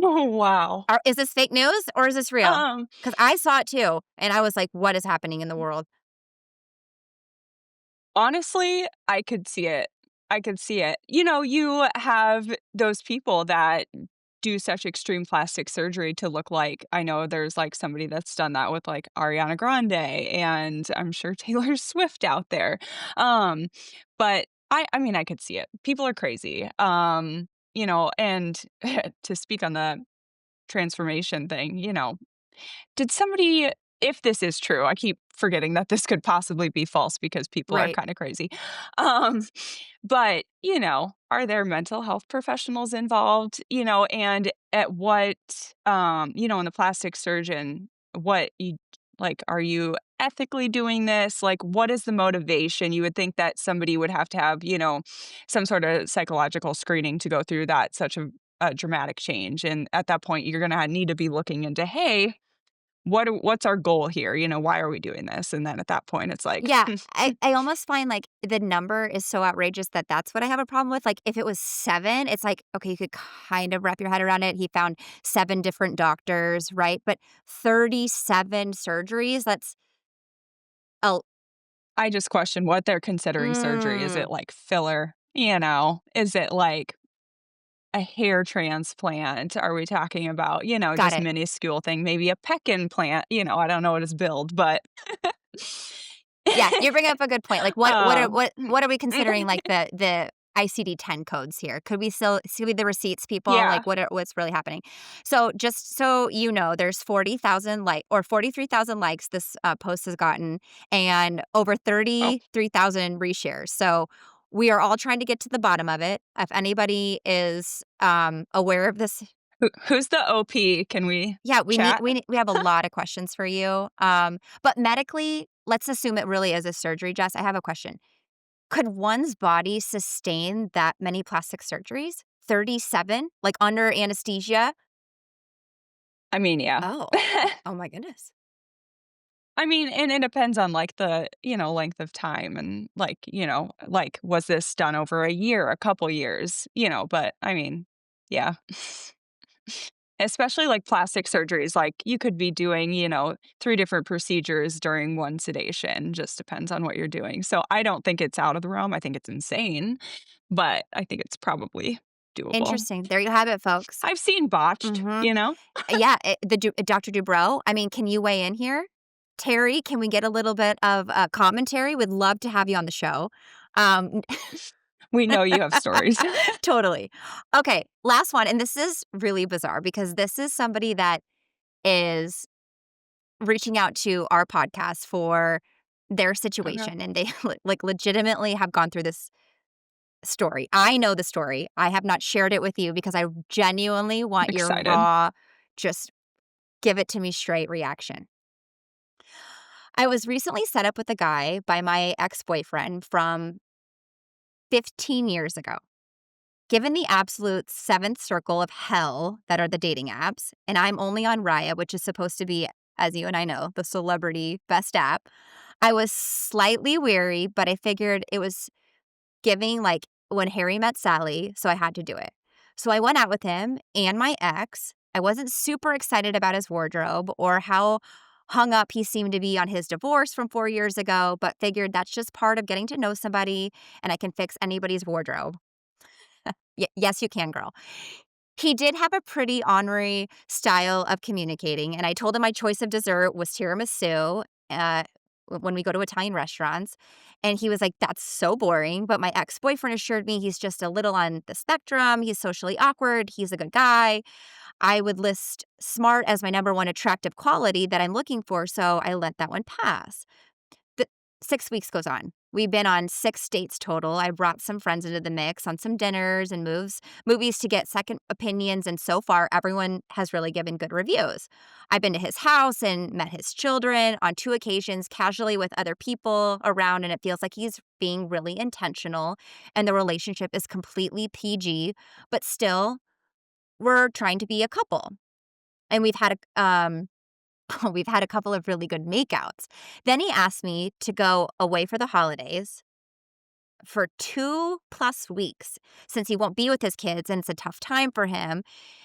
oh, wow. Is this fake news or is this real? Um, Because I saw it too, and I was like, what is happening in the world? Honestly, I could see it. I could see it. You have those people that do such extreme plastic surgery to look like, I know there's, like, somebody that's done that with, like, Ariana Grande, and I'm sure Taylor Swift out there. Um, but I mean, I could see it. People are crazy. And to speak on the transformation thing, did somebody if this is true, I keep forgetting that this could possibly be false because people are Right. kinda crazy. Um, but, are there mental health professionals involved? And at what, in the plastic surgeon, what you like, are you ethically doing this? Like, what is the motivation? You would think that somebody would have to have, some sort of psychological screening to go through that such a dramatic change, and at that point, you're gonna need to be looking into, "Hey, what's our goal here? Why are we doing this?" And then at that point, it's like, Yeah, I almost find, like, the number is so outrageous that that's what I have a problem with, like, if it was 7, it's like, okay, you could kind of wrap your head around it. He found 7 different doctors, right? But 37 surgeries, that's a I just question what they're considering surgery. Is it mm, like filler? Is it like a hair transplant? Are we talking about, got just it. minuscule thing, maybe a pec implant? I don't know what it's billed, but Yeah, you're bringing up a good point. Like, um, what are we considering, like, the ICD-10 codes here? Could we still see the receipts, people? yeah. Like, what's really happening? So, just so you know, there's 40,000 or 43,000 likes this, post has gotten, and over Oh, 33,000 reshares. So, we are all trying to get to the bottom of it. If anybody is, aware of this, who's the OP? Can we yeah, chat? we have a lot of questions for you. But medically, let's assume it really is a surgery, Jess. I have a question. Could one's body sustain that many plastic surgeries? 37? Like, under anesthesia? I mean, yeah. Oh. Oh my goodness. I mean, and it depends on, like, the, length of time and, like, was this done over a year, a couple years, but I mean, yeah. Especially, like, plastic surgeries, like, you could be doing, 3 different procedures during one sedation, just depends on what you're doing. So, I don't think it's out of the realm, I think it's insane, but I think it's probably doable. Interesting. There you have it, folks. I've seen botched, Mhm. Yeah, Dr. Dubrow, I mean, can you weigh in here? Terry, can we get a little bit of, commentary? Would love to have you on the show. Um We know you have stories. Totally. Okay, last one, and this is really bizarre because this is somebody that is reaching out to our podcast for their Okay. situation, and they, like, legitimately have gone through this story. I know the story. I have not shared it with you because I genuinely want your Excited. raw, just give it to me straight reaction. I was recently set up with a guy by my ex-boyfriend from 15 years ago. Given the absolute seventh circle of hell that are the dating apps, and I'm only on Raya, which is supposed to be, as you and I know, the celebrity best app, I was slightly weary, but I figured it was giving, like, when Harry met Sally, so I had to do it. So I went out with him and my ex. I wasn't super excited about his wardrobe or how hung up he seemed to be on his divorce from 4 years ago, but figured that's just part of getting to know somebody and I can fix anybody's wardrobe. Yes, you can, girl. He did have a pretty ornery style of communicating, and I told him my choice of dessert was tiramisu, when we go to Italian restaurants, and he was like, "That's so boring," but my ex-boyfriend assured me he's just a little on the spectrum, he's socially awkward, he's a good guy. I would list smart as my number 1 attractive quality that I'm looking for, so I let that one pass. The 6 weeks goes on. We've been on 6 dates total. I brought some friends into the mix on some dinners and movies to get second opinions, and so far, everyone has really given good reviews. I've been to his house and met his children on 2 occasions casually with other people around, and it feels like he's being really intentional, and the relationship is completely PG, but still, we're trying to be a couple. And we've had a couple of really good makeouts. Then he asked me to go away for the holidays for 2 plus weeks since he won't be with his kids and it's a tough time for him.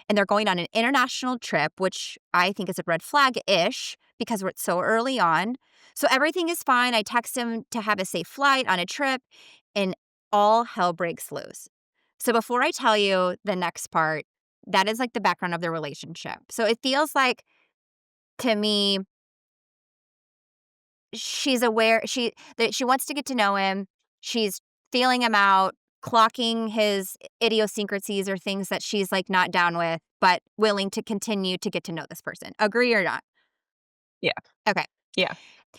And they're going on an international trip, which I think is a red flag-ish because we're so early on. So everything is fine. I text him to have a safe flight on a trip, and all hell breaks loose. So before I tell you the next part, that is like the background of the relationship. So it feels like, to me, she's aware she wants to get to know him. She's feeling him out, clocking his idiosyncrasies or things that she's, like, not down with, but willing to continue to get to know this person. Agree or not? Yeah. Okay. Yeah.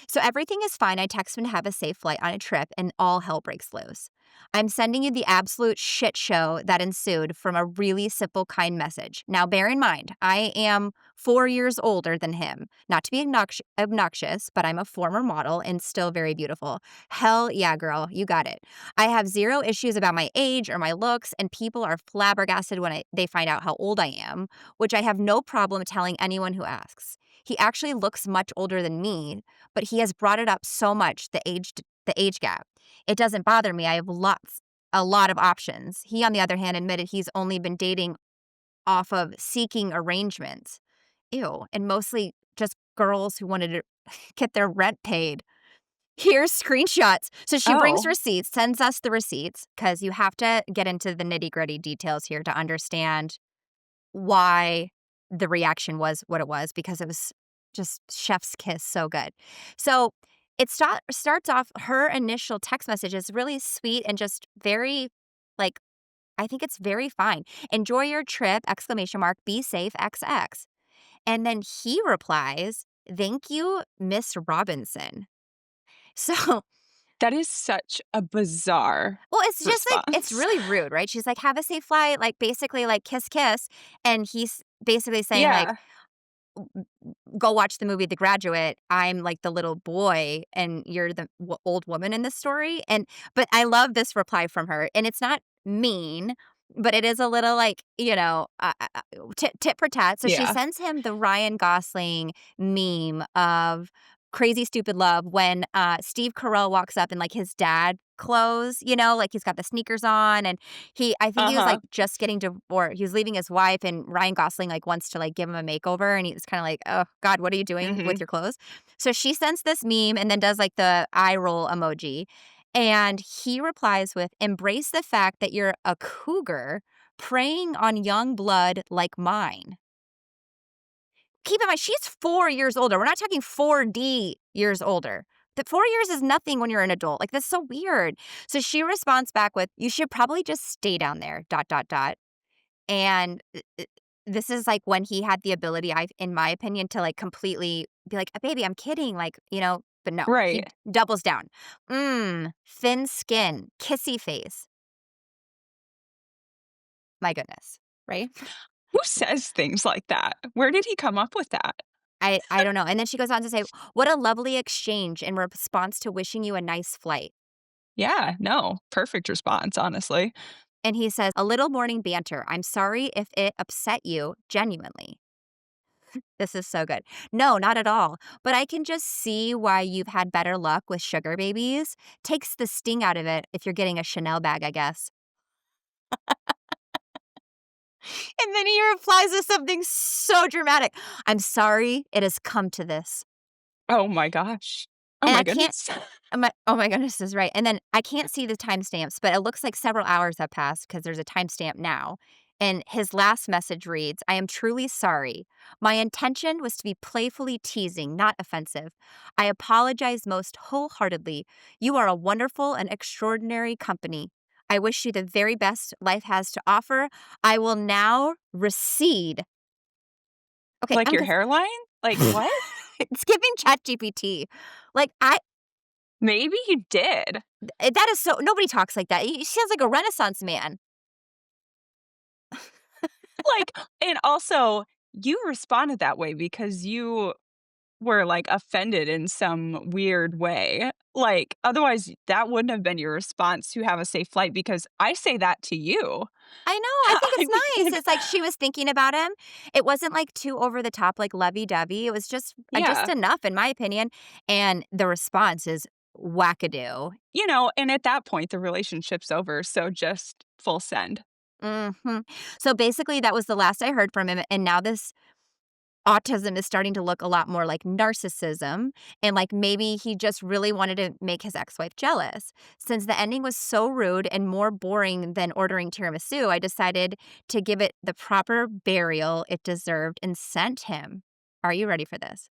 So everything is fine. I text him to have a safe flight on a trip, and all hell breaks loose. I'm sending you the absolute shit show that ensued from a really simple, kind message. Now, bear in mind, I am 4 years older than him. Not to be obnoxious, but I'm a former model and still very beautiful. Hell yeah, girl, you got it. I have zero issues about my age or my looks, and people are flabbergasted when they find out how old I am, which I have no problem telling anyone who asks. He actually looks much older than me, but he has brought it up so much, the age gap. It doesn't bother me. I have a lot of options. He, on the other hand, admitted he's only been dating off of seeking arrangements. Ew, and mostly just girls who wanted to get their rent paid. Here's screenshots. So she brings Oh, receipts, sends us the receipts, because you have to get into the nitty-gritty details here to understand why the reaction was what it was, because it was just chef's kiss, so good. So it starts off, her initial text message is really sweet and just very, like, I think it's very fine. "Enjoy your trip, exclamation mark, be safe, XX." And then he replies, "Thank you, Miss Robinson." So, that is such a bizarre well, it's just like, it's response. really rude, right? She's like, "Have a safe flight," like, basically, like, kiss, kiss. And he's basically saying, like, Yeah. go watch the movie The Graduate. I'm like the little boy and you're the old woman in this story. And but I love this reply from her, and it's not mean, but it is a little like, tit for tat. So she Yeah. sends him the Ryan Gosling meme of Crazy Stupid Love when Steve Carell walks up in like his dad clothes, like he's got the sneakers on, and I think he was Uh-huh. like just getting divorced. He was leaving his wife, and Ryan Gosling like wants to like give him a makeover, and he's kind of like, "Oh God, what are you doing with Mhm. your clothes?" So she sends this meme and then does like the eye roll emoji, and he replies with, "Embrace the fact that you're a cougar preying on young blood like mine." Keep in mind, she's 4 years older. We're not talking 4D years older. The 4 years is nothing when you're an adult. Like, that's so weird. So she responds back with, "You should probably just stay down there, dot, dot, dot." And this is like when he had the ability, in my opinion, to like completely be like, "Baby, I'm kidding." Like, but no, he Right. doubles down. Thin skin, kissy face. My goodness. Right? Who says things like that? Where did he come up with that? I don't know. And then she goes on to say, "What a lovely exchange in response to wishing you a nice flight." Yeah, no, perfect response, honestly. And he says, "A little morning banter. I'm sorry if it upset you, genuinely." This is so good. "No, not at all. But I can just see why you've had better luck with sugar babies. Takes the sting out of it if you're getting a Chanel bag, I guess." And then he replies with something so dramatic. "I'm sorry it has come to this. Oh my gosh. Oh And my I can't." goodness. Oh my goodness, this is right. And then I can't see the timestamps, but it looks like several hours have passed because there's a timestamp now. And his last message reads, "I am truly sorry. My intention was to be playfully teasing, not offensive. I apologize most wholeheartedly. You are a wonderful and extraordinary company. I wish you the very best life has to offer. I will now recede." Okay, Like I'm your conf- hairline? Like, what? it's giving ChatGPT. Like, Maybe he did. that is so, nobody talks like that. He sounds like a Renaissance man. Like, and also, you responded that way because you were, like, offended in some weird way. Like, otherwise, that wouldn't have been your response to "Have a safe flight," because I say that to you. I know, I think I it's nice. mean, It's like she was thinking about him. It wasn't, like, too over the top, like, lovey-dovey. It was just yeah. enough, in my opinion, and the response is wackadoo. And at that point, the relationship's over, so just full send. Mhm. So, basically, that was the last I heard from him, and now this autism is starting to look a lot more like narcissism, and like maybe he just really wanted to make his ex-wife jealous. Since the ending was so rude and more boring than ordering tiramisu, I decided to give it the proper burial it deserved and sent him, are you ready for this,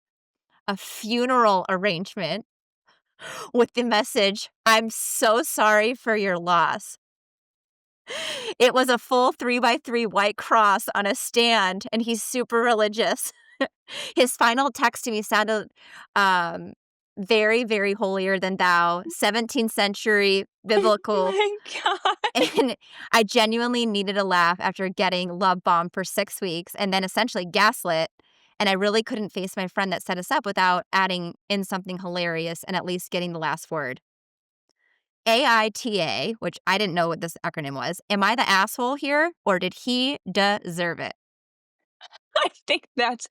a funeral arrangement with the message, "I'm so sorry for your loss." It was a full 3 by 3 white cross on a stand, and he's super religious. His final text to me sounded, um, very, very holier than thou, 17th century biblical, My god. and I genuinely needed a laugh after getting love bombed for 6 weeks and then essentially gaslit, and I really couldn't face my friend that set us up without adding in something hilarious and at least getting the last word. AITA, which I didn't know what this acronym was. Am I the asshole here, or did he deserve it? I think that's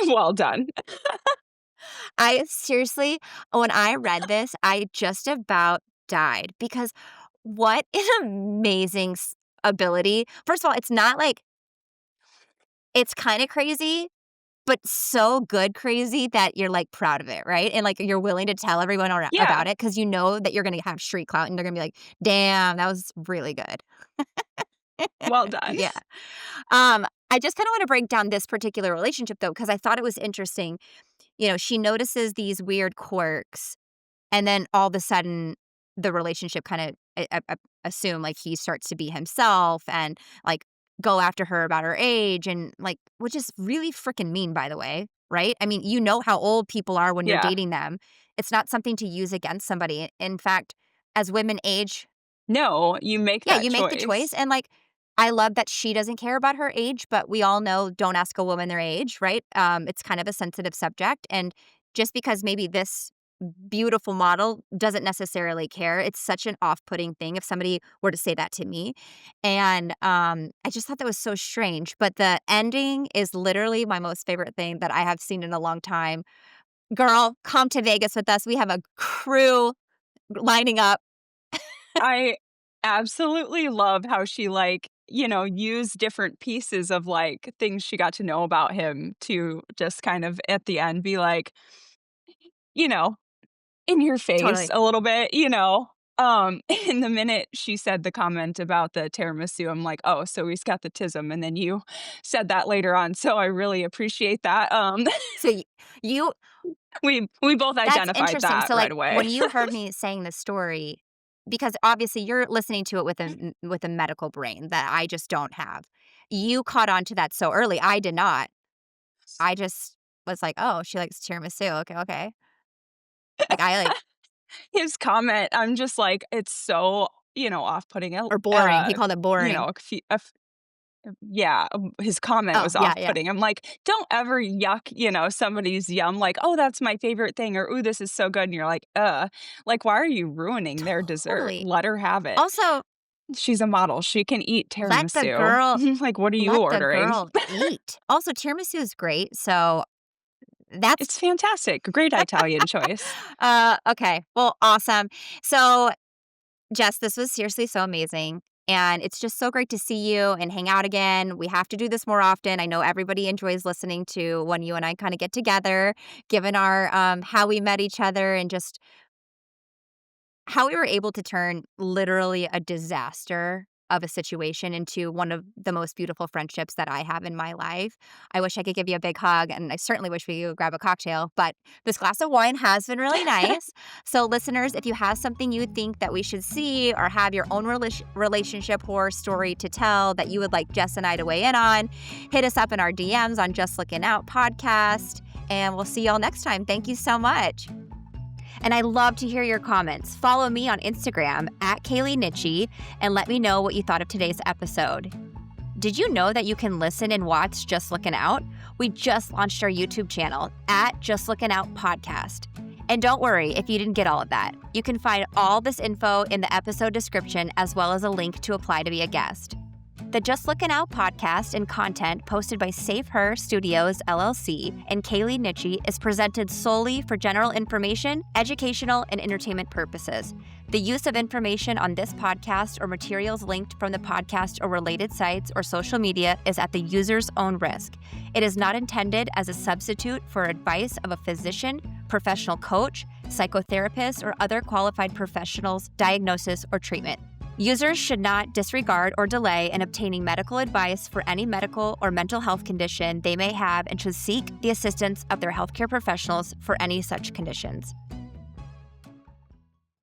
well done. I seriously, when I read this, I just about died because what an amazing ability. First of all, it's not like it's kind of crazy, but so good crazy that you're like proud of it, right? And like you're willing to tell everyone Yeah, about it because you know that you're going to have street clout and they're going to be like, damn, that was really good. well done. Yeah. I just kind of want to break down this particular relationship though, because I thought it was interesting. You know, she notices these weird quirks, and then all of a sudden, the relationship kind of assume like he starts to be himself and like go after her about her age and like, which is really freaking mean, by the way, right? I mean, you know how old people are when you're Yeah. dating them. It's not something to use against somebody. In fact, as women age, No, you make yeah, that you make the choice, choice. and, like, I love that she doesn't care about her age, but we all know don't ask a woman their age, right? It's kind of a sensitive subject, and just because maybe this beautiful model doesn't necessarily care, it's such an off-putting thing if somebody were to say that to me, and, I just thought that was so strange, but the ending is literally my most favorite thing that I have seen in a long time. "Girl, come to Vegas with us, we have a crew lining up." I absolutely love how she, like, used different pieces of, like, things she got to know about him to just kind of at the end be like, you know, in your face Totally. a little bit, and the minute she said the comment about the tiramisu, I'm like, "Oh, so he's got the tism," and then you said that later on, so I really appreciate that, So you we both That's identified interesting. that So, right like, away. when you heard me saying the story because obviously you're listening to it with a medical brain that I just don't have. You caught on to that so early. I did not. I just was like, "Oh, she likes tiramisu. Okay, okay." Like, I like His comment, I'm just like, it's so, off-putting, or boring. He called it boring. a few yeah, his comment Oh, was yeah, yeah. off-putting. I'm like, "Don't ever yuck, somebody's yum, like, oh, that's my favorite thing,' or, ooh, this is so good,' and you're like, like, why are you ruining their dessert? Totally. Let her have it. Also, She's a model, she can eat let the tiramisu." girl Like, what are you let the ordering? girl eat. Also, tiramisu is great, so that's It's fantastic, great Italian choice. okay. Well, awesome. So Jess, this was seriously so amazing. And it's just so great to see you and hang out again. We have to do this more often. I know everybody enjoys listening to when you and I kind of get together, given our how we met each other and just how we were able to turn literally a disaster of a situation into one of the most beautiful friendships that I have in my life. I wish I could give you a big hug, and I certainly wish we could grab a cocktail, but this glass of wine has been really nice. So, listeners, if you have something you think that we should see or have your own relationship horror story to tell that you would like Jess and I to weigh in on, hit us up in our DMs on Just Looking Out podcast, and we'll see y'all next time. Thank you so much. And I love to hear your comments. Follow me on Instagram at Kalie Nitzsche and let me know what you thought of today's episode. Did you know that you can listen and watch Just Looking Out? We just launched our YouTube channel at Just Looking Out Podcast. And don't worry if you didn't get all of that. You can find all this info in the episode description as well as a link to apply to be a guest. The Just Lookin' Out podcast and content posted by Safe Her Studios LLC and Kalie Nitzsche is presented solely for general information, educational, and entertainment purposes. The use of information on this podcast or materials linked from the podcast or related sites or social media is at the user's own risk. It is not intended as a substitute for advice of a physician, professional coach, psychotherapist, or other qualified professionals' diagnosis or treatment. Users should not disregard or delay in obtaining medical advice for any medical or mental health condition they may have and should seek the assistance of their healthcare professionals for any such conditions.